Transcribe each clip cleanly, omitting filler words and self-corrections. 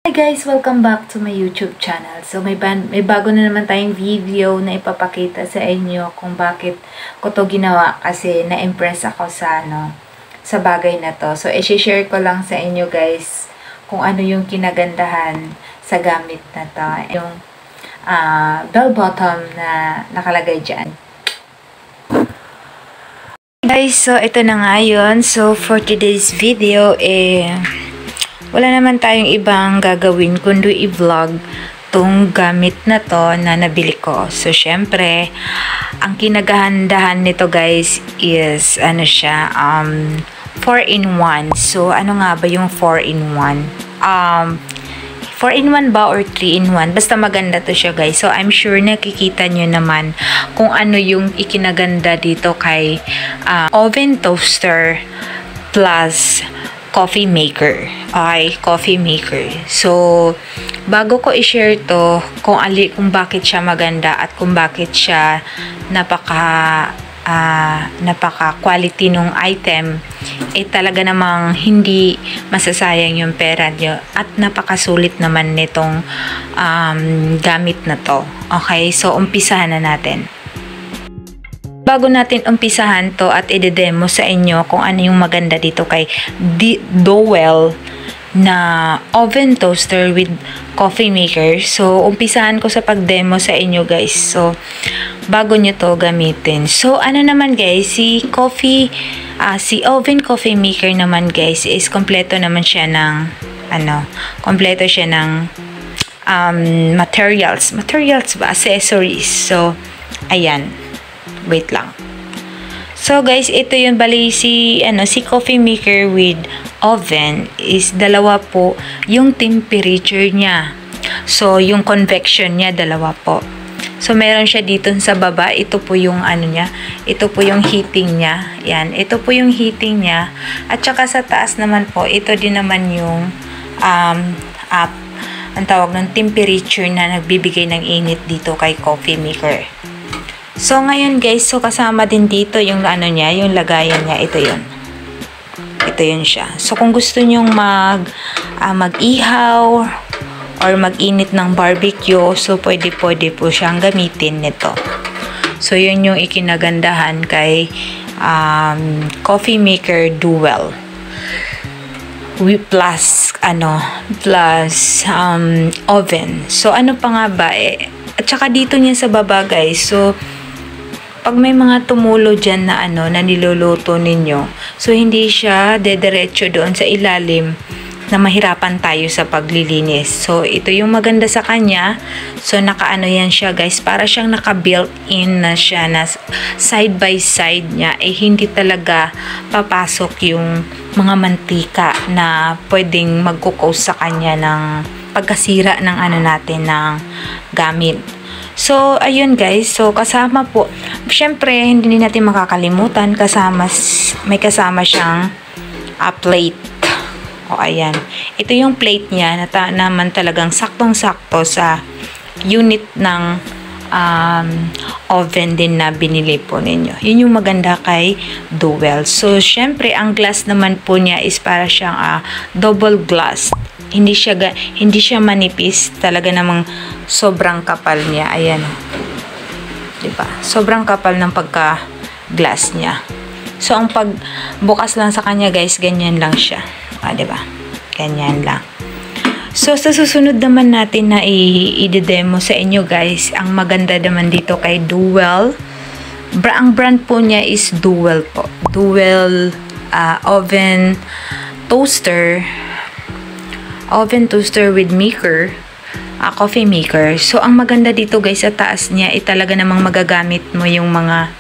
Hi guys! Welcome back to my YouTube channel. So may bago na naman tayong video na ipapakita sa inyo kung bakit ko to ginawa kasi na-impress ako sa bagay na to. So i-share ko lang sa inyo guys kung ano yung kinagandahan sa gamit na to. Yung bell bottom na nakalagay dyan. Guys, so ito na nga yun. So for today's video wala naman tayong ibang gagawin kundi i-vlog tong gamit na to na nabili ko. So, syempre, ang kinagahandahan nito guys is, 4-in-1. So, ano nga ba yung 4-in-1? 4-in-1 ba or 3-in-1? Basta maganda to siya guys. So, I'm sure nakikita nyo naman kung ano yung ikinaganda dito kay oven toaster plus coffee maker. Okay, coffee maker. So, bago ko i-share to kung bakit siya maganda at kung bakit siya napaka quality nung item, talaga namang hindi masasayang yung pera nyo at napakasulit naman nitong gamit na to. Okay, so umpisahan na natin. Bago natin umpisahan to at i-demo sa inyo kung ano yung maganda dito kay Dowel na oven toaster with coffee maker. So, umpisahan ko sa pag-demo sa inyo guys. So, bago nyo to gamitin. So, ano naman guys, si oven coffee maker naman guys is kompleto naman siya ng kompleto siya ng materials ba? Accessories. So, ayan. Wait lang. So guys, ito yung bali si coffee maker with oven is dalawa po yung temperature niya. So yung convection niya dalawa po. So meron siya dito sa baba, ito po yung niya, ito po yung heating niya. Yan, ito po yung heating niya. At saka sa taas naman po, ito din naman yung ang tawag ng temperature na nagbibigay ng init dito kay coffee maker. So, ngayon guys, so kasama din dito yung niya, yung lagayan niya, ito yun. Ito yun siya. So, kung gusto nyong mag-ihaw or mag-init ng barbecue, so pwede po siyang gamitin nito. So, yun yung ikinagandahan kay coffee maker Dowel. Plus oven. So, ano pa nga ba at saka dito niya sa baba guys, so pag may mga tumulo dyan na na niluluto ninyo, so hindi siya dediretso doon sa ilalim na mahirapan tayo sa paglilinis. So ito yung maganda sa kanya. So yan siya guys, para siyang naka-built-in na siya na side by side niya hindi talaga papasok yung mga mantika na pwedeng magkukos sa kanya ng pagkasira ng natin ng gamit. So, ayun guys. So, kasama po. Syempre, hindi natin makakalimutan. May kasama siyang plate. O, ayan. Ito yung plate niya na naman talagang saktong-sakto sa unit ng oven din na binili po ninyo. Yun yung maganda kay Dowel. So, syempre, ang glass naman po niya is para siyang double glass. Hindi siya manipis, talaga namang sobrang kapal niya. Ayan. 'Di ba? Sobrang kapal ng pagka-glass niya. So ang pagbukas lang sa kanya, guys, ganyan lang siya. 'Di ba? Ganyan lang. So sa susunod naman natin na i-demo sa inyo, guys, ang maganda naman dito kay Dowel. Ang brand po niya is Dowel po. Dowel oven toaster with maker, coffee maker. So, ang maganda dito guys, sa taas niya, talaga namang magagamit mo yung niya,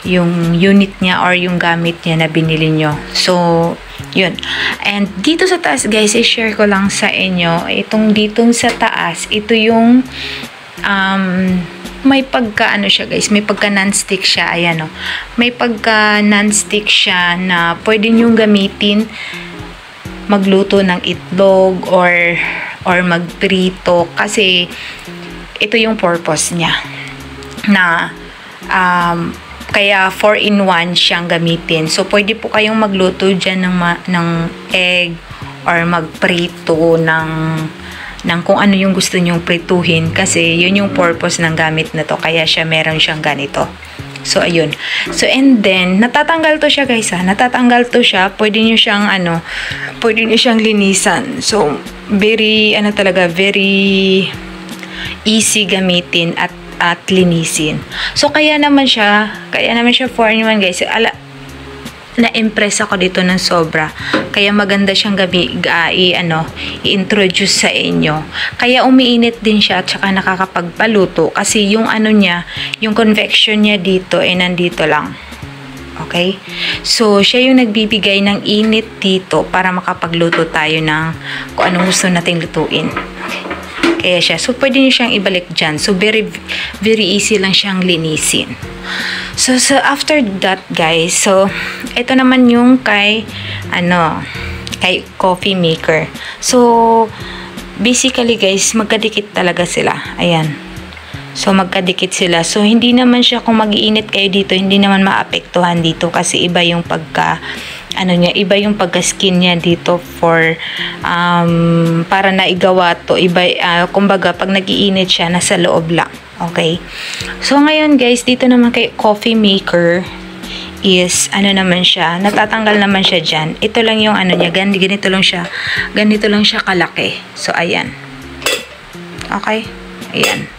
yung unit niya or yung gamit niya na binili nyo. So, yun. And dito sa taas guys, i-share ko lang sa inyo, itong dito sa taas, ito yung may pagka siya guys, may pagka non-stick siya, ayan may pagka non-stick siya na pwede nyong gamitin magluto ng itlog or magprito kasi ito yung purpose niya na kaya 4-in-1 siyang gamitin. So pwede po kayong magluto dyan ng egg or magprito ng kung ano yung gusto nyong prituhin kasi yun yung purpose ng gamit na to, kaya siya meron siyang ganito. So ayun. So and then natatanggal to siya guys ha. Natatanggal to siya. Pwede niyo siyang pwede niyo siyang linisan. So very talaga very easy gamitin at linisin. So kaya naman siya 4-in-1 guys. Na-impress ako dito ng sobra. Kaya maganda siyang i-introduce sa inyo. Kaya umiinit din siya at saka nakakapagpaluto kasi yung niya, yung convection niya dito ay nandito lang. Okay? So, siya yung nagbibigay ng init dito para makapagluto tayo ng kung anong gusto nating lutuin. Kaya siya. So, pwede niyo siyang ibalik dyan. So, very, very easy lang siyang linisin. So after that guys, so ito naman yung kay coffee maker. So basically guys, magkadikit talaga sila. Ayan. So magkadikit sila. So hindi naman siya, kung mag-iinit kayo dito, hindi naman maapektuhan dito kasi iba yung iba yung pagka-skin niya dito for para naigawa to. Kumbaga pag nag-iinit siya, nasa loob lang. Okay. So ngayon guys, dito naman kay coffee maker is naman siya, natatanggal naman siya dyan. Ito lang yung niya, ganito lang siya kalaki. So ayan. Okay. Ayan.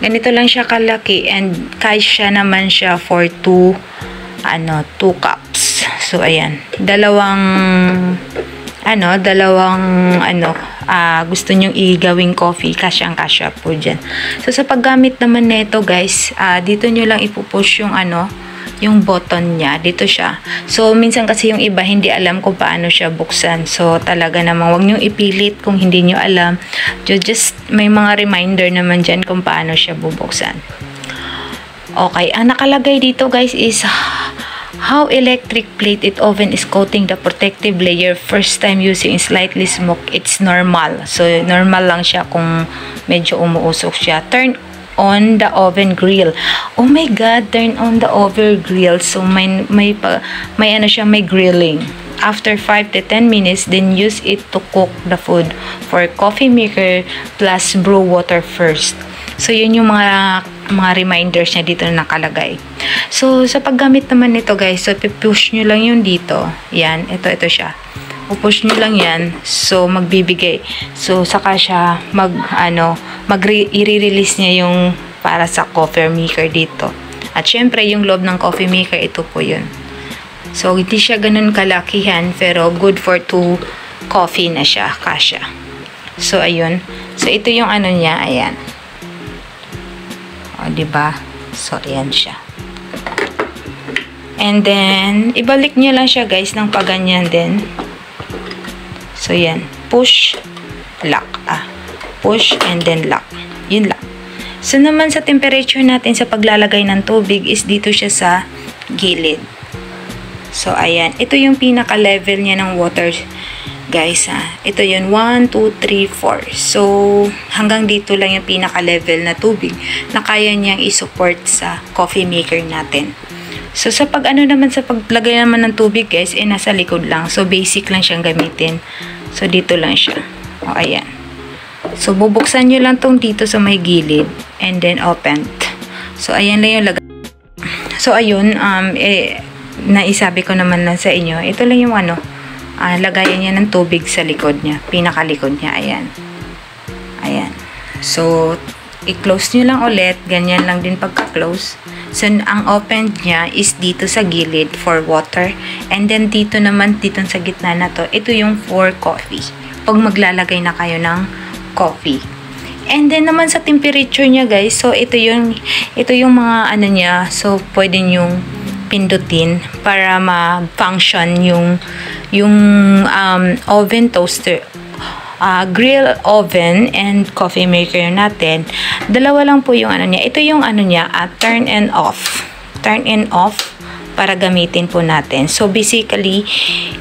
Ganito lang siya kalaki and kasya naman siya for 2 cups. So ayan. Gusto nyong igawing coffee, kasyang-kasya po dyan. So, sa paggamit naman nito guys, dito nyo lang ipupush yung yung button niya. Dito siya. So, minsan kasi yung iba hindi alam kung paano siya buksan. So, talaga namang huwag nyo ipilit kung hindi nyo alam. Just may mga reminder naman dyan kung paano siya bubuksan. Okay. Ang nakalagay dito guys is how electric plated oven is coating the protective layer first time using slightly smoke. It's normal. So, normal lang siya kung medyo umuusok siya. Turn on the oven grill. Oh my God, turn on the oven grill. So, may grilling. After 5 to 10 minutes, then use it to cook the food. For coffee maker plus brew water first. So, yun yung mga reminders niya dito na nakalagay. So, sa paggamit naman nito guys, so, push nyo lang yun dito. Yan, ito siya. Pupush nyo lang yan. So, magbibigay. So, saka siya i-release niya yung para sa coffee maker dito. At syempre, yung loob ng coffee maker, ito po yun. So, hindi siya ganun kalakihan, pero good for 2 coffee na siya, kasya. So, ayun. So, ito yung niya, ayan. O, diba? So, ayan siya. And then, ibalik nyo lang siya guys ng paganyan din. So, yan. Push, lock. Push, and then lock. Yun lang. So, naman sa temperature natin sa paglalagay ng tubig is dito siya sa gilid. So, ayan. Ito yung pinaka-level niya ng water guys ito yun, 1, 2, 3, 4. So, hanggang dito lang yung pinaka-level na tubig na kaya niyang i-support sa coffee maker natin. So, sa naman sa paglagay naman ng tubig guys, nasa likod lang. So, basic lang siyang gamitin. So, dito lang siya. O, ayan. So, bubuksan nyo lang tong dito sa may gilid and then open. So, ayan lang yung lagay. So, ayun, naisabi ko naman lang sa inyo. Ito lang yung lagayan niya ng tubig sa likod niya. Pinakalikod niya. Ayan. Ayan. So, i-close nyo lang ulit. Ganyan lang din pagka-close. So, ang open niya is dito sa gilid for water. And then, dito naman, dito sa gitna na to, ito yung for coffee. Pag maglalagay na kayo ng coffee. And then, naman sa temperature niya, guys. So, ito yung mga niya. So, pwede nyong pindutin para ma-function yung oven toaster, grill oven and coffee maker natin. Dalawa lang po yung niya. Ito yung niya, turn and off. Turn and off para gamitin po natin. So basically,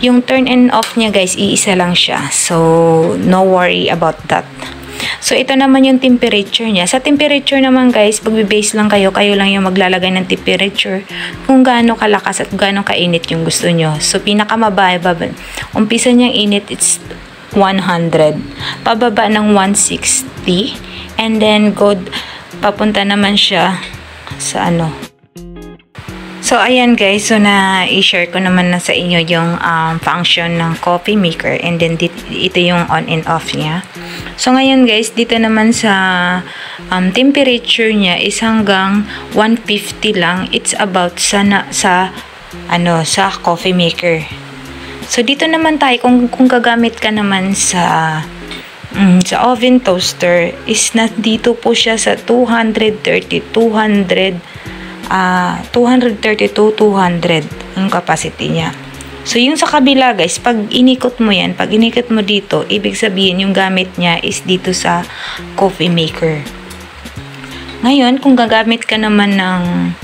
yung turn and off niya guys, iisa lang siya. So no worry about that. So, ito naman yung temperature niya. Sa temperature naman guys, pagbe-base lang kayo lang yung maglalagay ng temperature kung gaano kalakas at gaano kainit yung gusto nyo. So, pinakamababa, umpisa niyang init, it's 100. Pababa ng 160. And then, papunta naman siya sa ano. So, ayan guys. So, i-share ko naman na sa inyo yung function ng coffee maker. And then, ito yung on and off niya. So, ngayon guys, dito naman sa temperature niya is hanggang 150 lang. It's about sa coffee maker. So, dito naman tayo, kung gagamit ka naman sa oven toaster, is dito po siya sa 230 to 200 yung capacity niya. So, yung sa kabila guys, pag inikot mo dito, ibig sabihin yung gamit niya is dito sa coffee maker. Ngayon, kung gagamit ka naman ng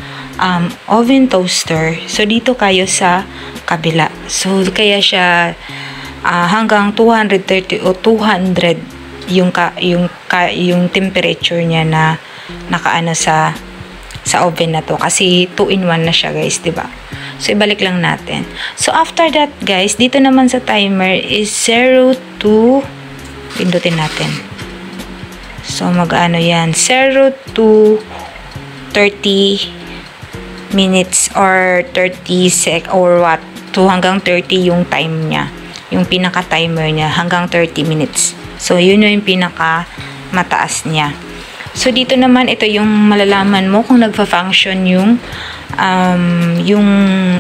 oven toaster, so dito kayo sa kabila. So, kaya siya hanggang 230 o 200 yung temperature niya na nakaano sa oven na to, kasi 2-in-1 na siya guys, diba? So, ibalik lang natin. So, after that guys, dito naman sa timer is 0 to, pindutin natin. So, mag-ano yan, 0 to 30 minutes or 30 or what, to hanggang 30 yung time niya. Yung pinaka-timer niya, hanggang 30 minutes. So, yun yung pinaka-mataas niya. So, dito naman, ito yung malalaman mo kung nagfa-function yung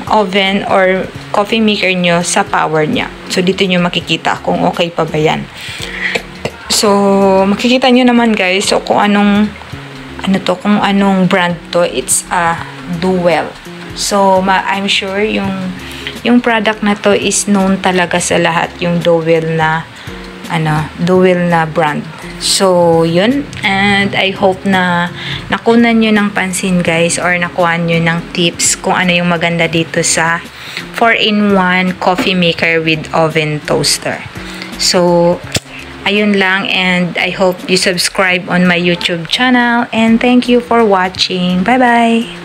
oven or coffee maker nyo sa power niya. So, dito nyo makikita kung okay pa ba yan. So, makikita nyo naman guys, so kung anong brand to, it's a Duwell. So, I'm sure yung product na to is known talaga sa lahat, yung Duwell na brand. So, yun. And I hope na nakunan nyo ng pansin guys, or nakuha nyo ng tips kung ano yung maganda dito sa 4-in-1 coffee maker with oven toaster. So, ayun lang, and I hope you subscribe on my YouTube channel, and thank you for watching. Bye-bye!